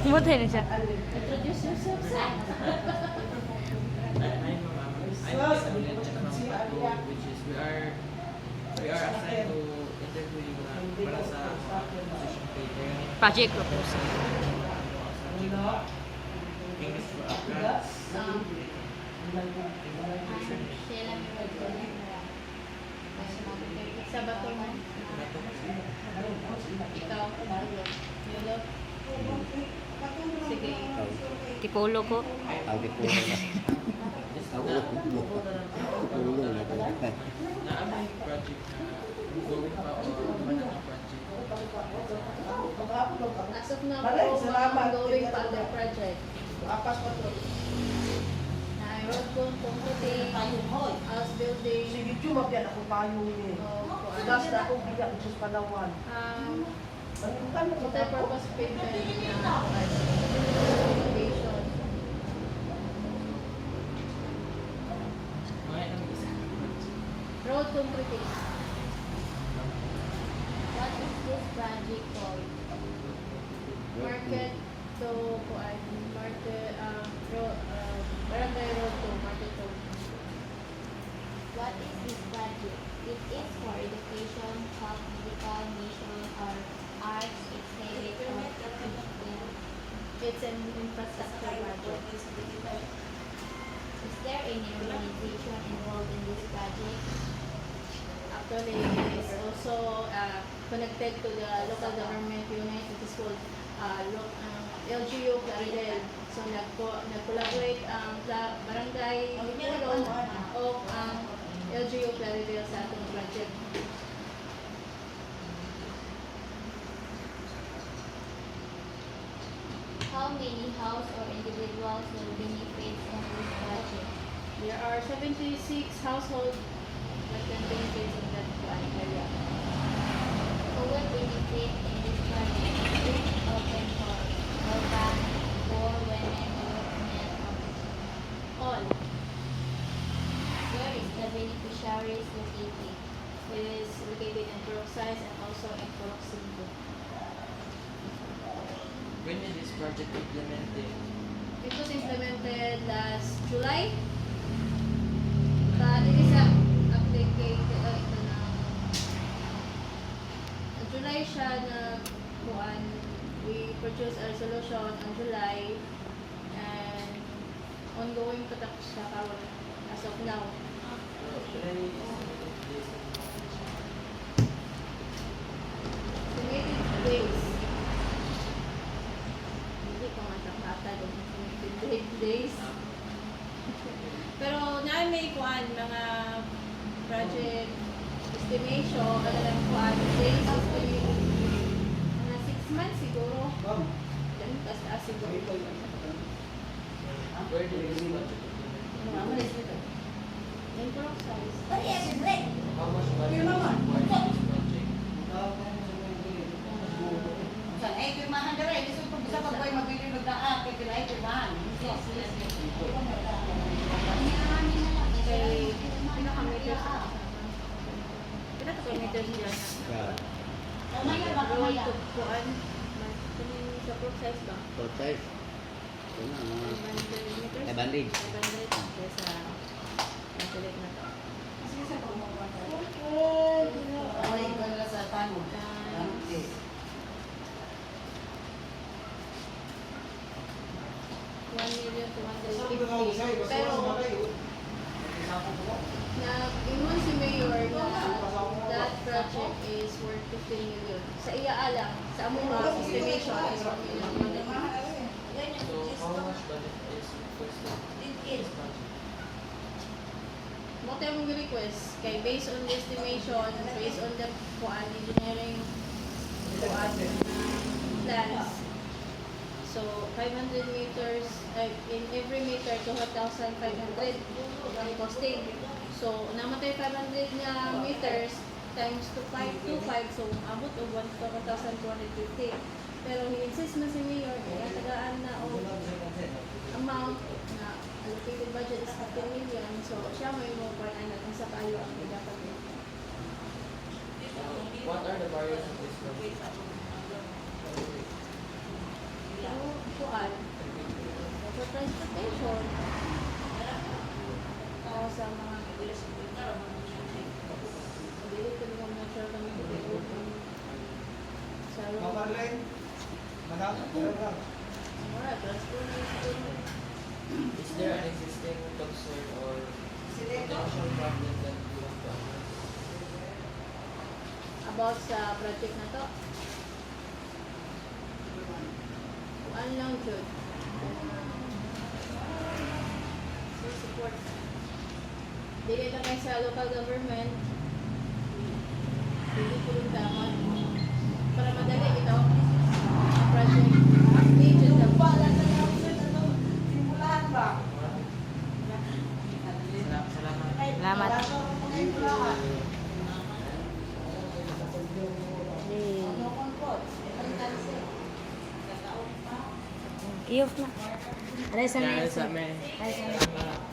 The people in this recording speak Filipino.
Mutay na siya. Introduce yourself, sir. Which is we are assigned to interview yung para sa position paper. Project proposal. English for applicants. Sheila Miragol. Sa bato mo. Ikaw. Yulo. Sige. Tipolo ko. Ang dipulo na. Ulo na talaga. Na may project na going pa o ano na project. As of now, ongoing pa the project. Na road concrete, house building. Sige, cuma biar aku payung ni. Gas na ako bigyan sa Palawan. Multi-purpose pavement na foundation. Mga ilang isa. Road concrete. What is this project called? Market to market barangay road to market to. What is this project? It is for education, health, medical, mission, or arts, exhibit, or It's an infrastructure project. is there any organization involved in this project? Actually, it is also connected to the local government unit, which is called LGU Plaridel. So, nag-collaborate ang barangay Pulong o ang LGU Plaridel sa atong project. How many house or individuals will benefit from this project? There are 76 households that can benefit from that area. Who will benefit in this project? Is it open for urban, poor, women, or men only? All. Where is the beneficiaries located? It is located in Purok-Size and also in Purok-Simbo. When is this project implemented? It was implemented last July. But it is applicated July siya na kuan. We produced a resolution on July and ongoing patak siya karon as of now. Estimated days. Hindi ko matakata doon. Estimated days. Pero may kuan mga project estimation, kanilang kuan days estimation. Mga 6 months siguro. Yan, taas siguro. Where did this project implemented? In Purok-Size. How much budget is required for this project? Ay, pirmahan ka rin. Gusto ko bisa pag boy mabili magdaan. Kaya pinay pirmahan. Okay, pinaka-meters na. Pinaka-meters dyan. Road to kuan. Sa Purok-Size ba? Full size. Ito na, mga 500 meters? 500. 500. Kaya sa matulit na to. Ay, ikaw na sa tanong. Times 1,250,000. Pero, ingon si Mayor na that project is worth 15 million. Sa iya alang, sa among estimation is 1 million. So how much budget is requested in this project? Mo tayo mong request kay based on the estimation, based on the kuan engineering kuan plans. So 500 meters in every meter 2,500 ang costing. So namatay 500 nga meters times 2,525 so abot og 1,250. Pero hi-insist na si Mayor kaya tagaan na og amount na allocated budget is 15 million. So siya may mo pa na sa kayo ang dapat. What are the barriers of this project? So, transportation. O sa mga dili ko naman na sure kami dito sa Mura, transportation. Is there an existing concern or potential problem that you want to address? About sa project na to. Kuan lang jud. So support. Dili na kay sa local government. Dili ko rin dapat. Para madali ito. Ang project. Di jud na Salamat. Salamat. Iyok na. Aray sa Kaya next. sa amin. Aray sa next.